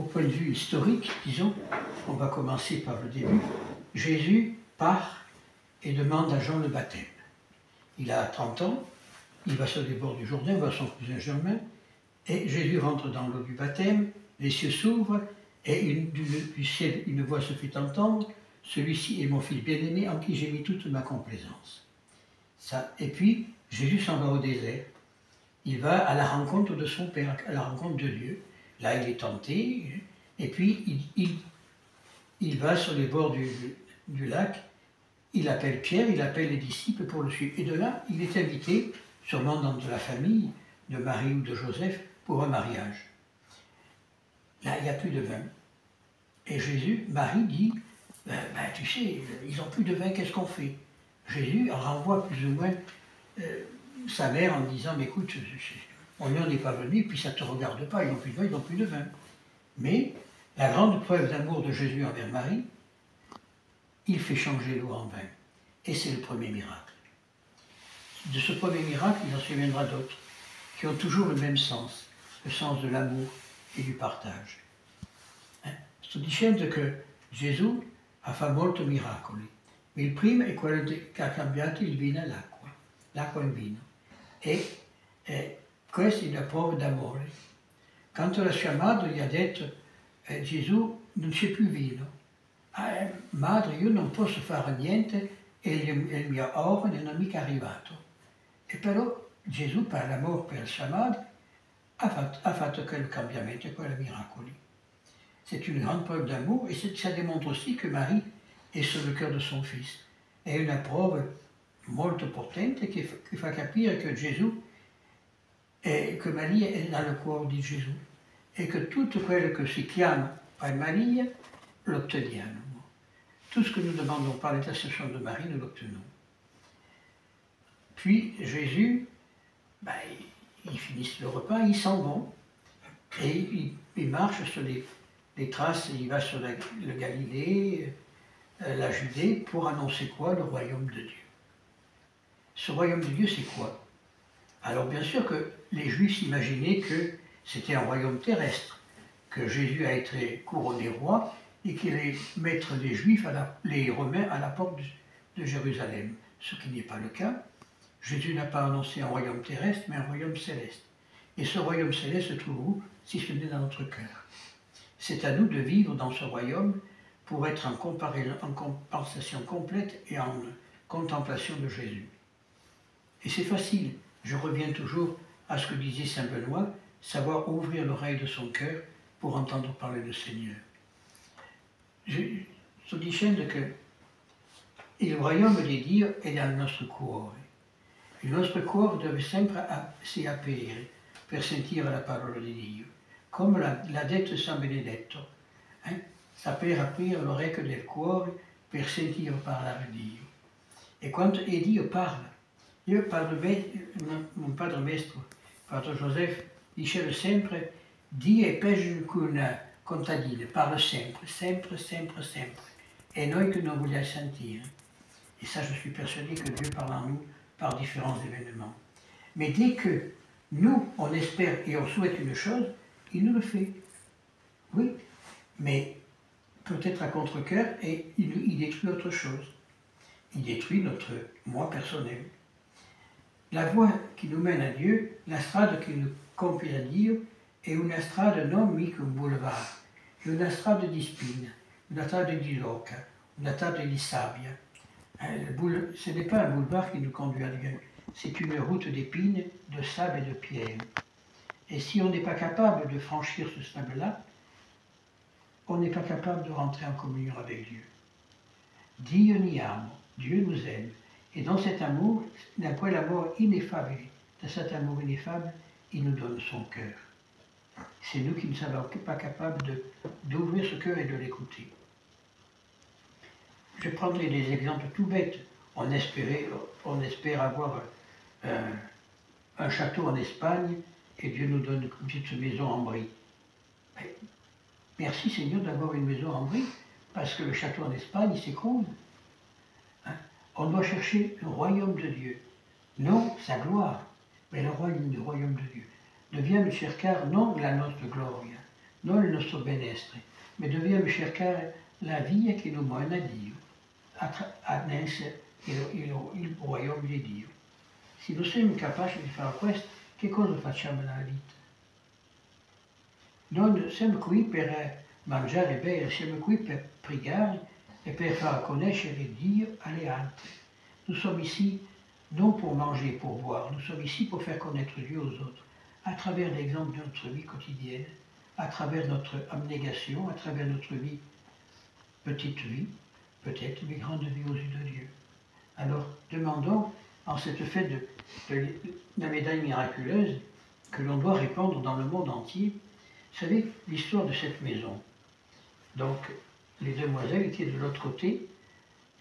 point de vue historique, disons, on va commencer par le début, Jésus part et demande à Jean le baptême. Il a 30 ans, il va sur les bords du Jourdain, voir son cousin Germain, et Jésus rentre dans l'eau du baptême, les cieux s'ouvrent, et du ciel une voix se fait entendre, celui-ci est mon fils bien-aimé en qui j'ai mis toute ma complaisance. Ça. Et puis, Jésus s'en va au désert. Il va à la rencontre de son Père, à la rencontre de Dieu. Là, il est tenté, et puis il va sur les bords du lac, il appelle Pierre, il appelle les disciples pour le suivre. Et de là, il est invité, sûrement dans de la famille de Marie ou de Joseph, pour un mariage. Là, il n'y a plus de vin. Et Marie dit, tu sais, ils n'ont plus de vin, qu'est-ce qu'on fait? Jésus renvoie plus ou moins sa mère en disant, mais écoute, on n'en est pas venu, puis ça ne te regarde pas, ils n'ont plus de vin, ils n'ont plus de vin. Mais la grande preuve d'amour de Jésus envers Marie, il fait changer l'eau en vin. Et c'est le premier miracle. De ce premier miracle, il en suivra d'autres, qui ont toujours le même sens, le sens de l'amour e di partage. Sto dicendo che Gesù ha fatto molti miracoli. Il primo è quello che ha cambiato il vino all'acqua, l'acqua in vino. E questa è la prova d'amore. Quando la sua madre gli ha detto, Gesù non c'è più vino, madre io non posso fare niente e il mio oro non è mica arrivato. E però Gesù, per l'amore per sua madre, ha fatto quel cambiamento, quel miracoli. C'est une grande preuve d'amour et ça démontre aussi que Marie est sur le cœur de son fils. È una prova molto potente che fa capire che Gesù che Maria è nel cuore di Gesù e che tutto quello che si chiama par Maria l'otteniamo. Tout ce que nous demandons par l'intercession de Marie, nous l'obtenons. Puis Jésus, ils finissent le repas, ils s'en vont et ils marchent sur les traces, il va sur le Galilée, la Judée, pour annoncer quoi? Le royaume de Dieu. Ce royaume de Dieu, c'est quoi? Alors bien sûr que les Juifs s'imaginaient que c'était un royaume terrestre, que Jésus a été couronné roi et qu'il allait mettre les Juifs, les Romains à la porte de Jérusalem. Ce qui n'est pas le cas. Jésus n'a pas annoncé un royaume terrestre, mais un royaume céleste. Et ce royaume céleste se trouve où? Si ce n'est dans notre cœur. C'est à nous de vivre dans ce royaume pour être en compensation complète et en contemplation de Jésus. Et c'est facile, je reviens toujours à ce que disait Saint Benoît, savoir ouvrir l'oreille de son cœur pour entendre parler du Seigneur. Sto dicendo che il royaume di Dio è nel nostro cuore. Il nostro cuore deve sempre si aprire per sentire la parola di Dio. Come l'ha detto San Benedetto, saper aprire l'orecchio del cuore per sentire parlare Dio. E Dio parla. Io mio padre maestro, Padre Joseph, diceva sempre, Dio è peggio che una contadina, parla sempre, sempre, sempre, sempre. Et noi que non vogliamo sentire. Et ça, je suis persuadé que Dieu parle en nous par différents événements. Mais dès que nous, on espère et on souhaite une chose, il nous le fait. Oui, mais peut-être à contre-cœur et il détruit autre chose. Il détruit notre moi personnel. La voie qui nous mène à Dieu, la strada qui nous conduit à Dio, è una strada non mica un boulevard, è una strada di spine, una strada di rocca, una strada di sabbia. Ce n'est pas un boulevard qui nous conduit à Dieu, c'est une route d'épines, de sable et de pierre. Et si on n'est pas capable de franchir ce sable-là, on n'est pas capable de rentrer en communion avec Dieu. Dio ni amo, Dieu nous aime. Et dans cet amour, dans quell'amore ineffable, dans cet amour ineffable, il nous donne son cœur. C'est nous qui ne sommes pas capables d'ouvrir ce cœur et de l'écouter. Je prendrai des exemples tout bêtes. On espère avoir un château en Espagne et Dieu nous donne une petite maison en brie. Merci Seigneur d'avoir une maison en brie, parce que le château en Espagne s'écroule. On doit chercher le royaume de Dieu, non sa gloire, mais le royaume de Dieu. Dobbiamo cercare non la nostra gloria, non il nostro benessere, ma dobbiamo cercare la via che lo mena a Dio, a essere il royaume di Dio. Se non siamo capaci di fare questo, che cosa facciamo nella vita? Noi siamo qui per mangiare e bere, siamo qui per pregare et per faire connaître Dieu à les autres. Nous sommes ici non pour manger et pour boire, nous sommes ici pour faire connaître Dieu aux autres, à travers l'exemple de notre vie quotidienne, à travers notre abnégation, à travers notre vie, petite vie, peut-être, mais grande vie aux yeux de Dieu. Alors, demandons, en cette fête de la médaille miraculeuse, que l'on doit répandre dans le monde entier. Vous savez, l'histoire de cette maison. Donc, les demoiselles étaient de l'autre côté,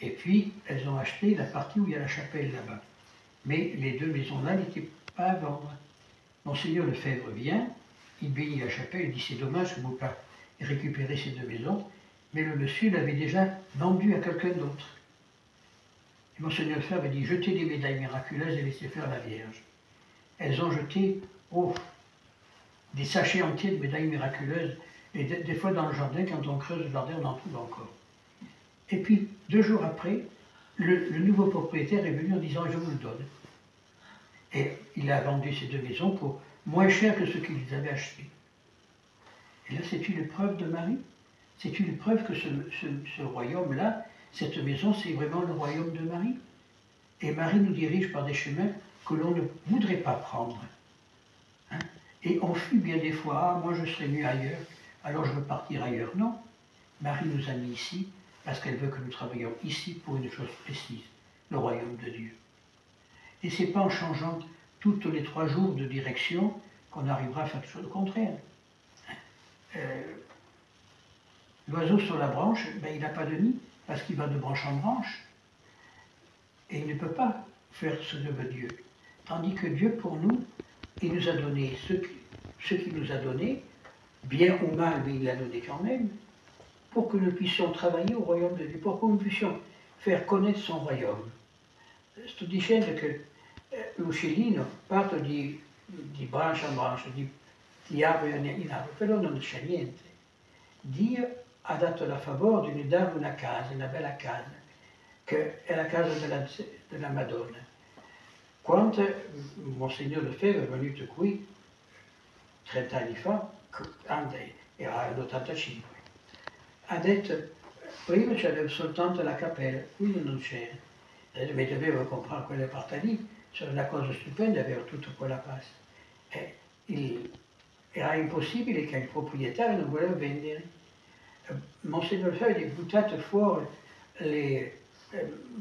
et puis elles ont acheté la partie où il y a la chapelle là-bas. Mais les deux maisons-là n'étaient pas à vendre. Monseigneur Lefebvre vient, il bénit la chapelle, il dit c'est dommage que vous pas récupérer ces deux maisons, mais le monsieur l'avait déjà vendu à quelqu'un d'autre. Et Monseigneur Lefebvre dit jetez les médailles miraculeuses et laissez faire la Vierge. Elles ont jeté des sachets entiers de médailles miraculeuses. Et des fois dans le jardin, quand on creuse le jardin, on en trouve encore. Et puis, 2 jours après, le nouveau propriétaire est venu en disant « je vous le donne ». Et il a vendu ces 2 maisons pour moins cher que ce qu'il avait acheté. Et là, c'est une preuve de Marie. C'est une preuve que ce royaume-là, cette maison, c'est vraiment le royaume de Marie. Et Marie nous dirige par des chemins que l'on ne voudrait pas prendre. Hein? Et on fuit bien des fois « ah, moi je serais mieux ailleurs ». Alors je veux partir ailleurs. Non, Marie nous a mis ici parce qu'elle veut que nous travaillions ici pour une chose précise, le royaume de Dieu. Et ce n'est pas en changeant toutes les 3 jours de direction qu'on arrivera à faire quelque chose de contraire. L'oiseau sur la branche, ben, il n'a pas de nid parce qu'il va de branche en branche. Et il ne peut pas faire ce que veut Dieu. Tandis que Dieu, pour nous, il nous a donné ce qu'il nous a donné, bien ou mal, mais il l'a donné quand même, pour que nous puissions travailler au royaume de Dieu, pour que nous puissions faire connaître son royaume. Sto dicendo che l'uccellino parte di brancia in brancia, di albero in albero, però non c'è niente. Dio ha dato la favore di darmi una casa, una bella casa, che è la casa della Madonna. Quando Monsignor Lefebvre è venuto qui, 30 anni fa, era l'85, ha detto, prima c'era soltanto la cappella, qui non c'era, ma dovevo comprare quelle parti lì, c'era una cosa stupenda avere tutta quella pasta. Era impossibile che il proprietario non voleva vendere. Monsignor Lefebvre ha buttato fuori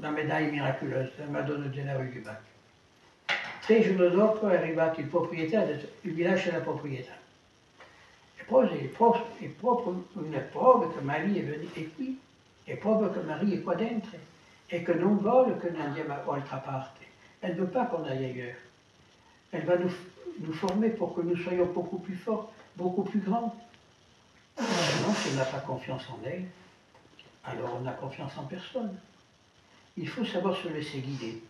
la medaglia miraculosa, la Madonna della Rue du Bac. 3 giorni dopo è arrivato il proprietario e ha detto, vi lascia la proprietà. E poi è proprio una prova che Maria è qui, è proprio che Maria è qua dentro e che non vuole che noi andiamo da altra parte. Elle ne veut pas qu'on aille ailleurs. Elle va nous former pour que nous soyons beaucoup plus forts, beaucoup plus grands. Maintenant, si on n'a pas confiance en elle, alors on n'a confiance en personne. Il faut savoir se laisser guider.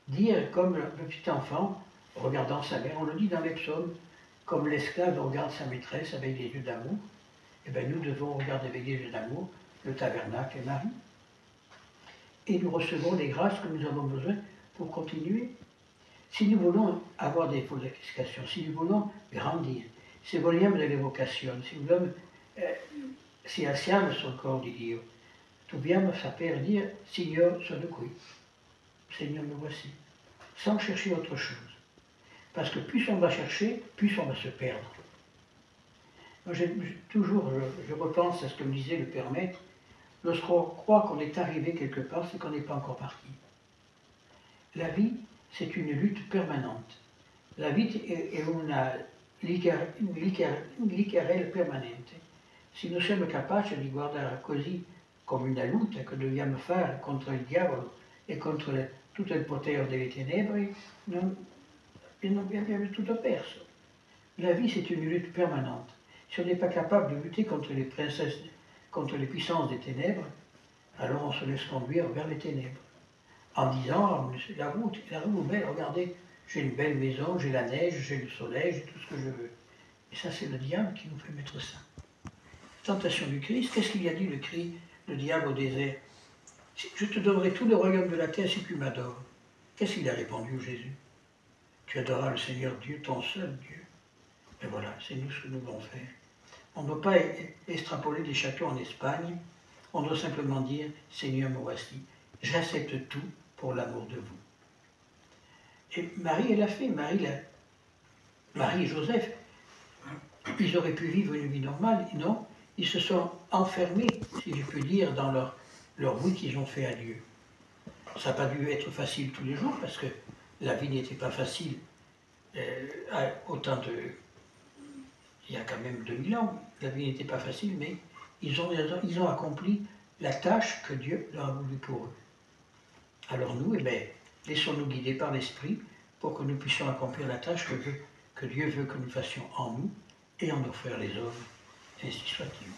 Dire comme le petit enfant, regardant sa mère, on le dit dans les psaumes, comme l'esclave regarde sa maîtresse avec des yeux d'amour, eh bien nous devons regarder avec des yeux d'amour le tabernacle et Marie. Et nous recevons les grâces que nous avons besoin pour continuer. Si nous voulons avoir des vocations, si nous voulons grandir, se vogliamo delle vocazioni, se alziamo sul corpo di Dio, dobbiamo saper dire, Signore, sono qui. Seigneur, me voici. Sans chercher autre chose. Parce que plus on va chercher, plus on va se perdre. Moi, je repense à ce que me disait le Père Maître. Lorsqu'on croit qu'on est arrivé quelque part, c'est qu'on n'est pas encore parti. La vie, c'est une lutte permanente. La vita è una liquerelle permanente. Se noi siamo capaci di guardare così come una lotta che dobbiamo fare contro il diavolo e contro tutto il potere delle tenebre, abbiamo tutto perso. La vie, c'est une lutte permanente. Si on n'est pas capable de lutter contre les princesses, contre les puissances des ténèbres, alors on se laisse conduire vers les ténèbres. En disant, la route est belle, regardez, j'ai une belle maison, j'ai la neige, j'ai le soleil, j'ai tout ce que je veux. Et ça, c'est le diable qui nous fait mettre ça. tentation du Christ, qu'est-ce qu'il a dit le diable au désert? Je te donnerai tout le royaume de la terre si tu m'adores. Qu'est-ce qu'il a répondu, Jésus? Tu adoreras le Seigneur Dieu, ton seul Dieu. Et voilà, c'est nous ce que nous devons faire. On ne doit pas extrapoler des châteaux en Espagne. On doit simplement dire, Seigneur, me voici. J'accepte tout pour l'amour de vous. Et Marie, elle a fait. Marie et Joseph, ils auraient pu vivre une vie normale. Non, ils se sont enfermés, si je peux dire, dans leur oui qu'ils ont fait à Dieu. Ça n'a pas dû être facile tous les jours, parce que la vie n'était pas facile autant de... Il y a quand même 2000 ans, la vie n'était pas facile, mais ils ont accompli la tâche que Dieu leur a voulu pour eux. Alors nous, eh bien, laissons-nous guider par l'Esprit pour que nous puissions accomplir la tâche que Dieu veut que nous fassions en nous et en nos frères les hommes, ainsi soit-il.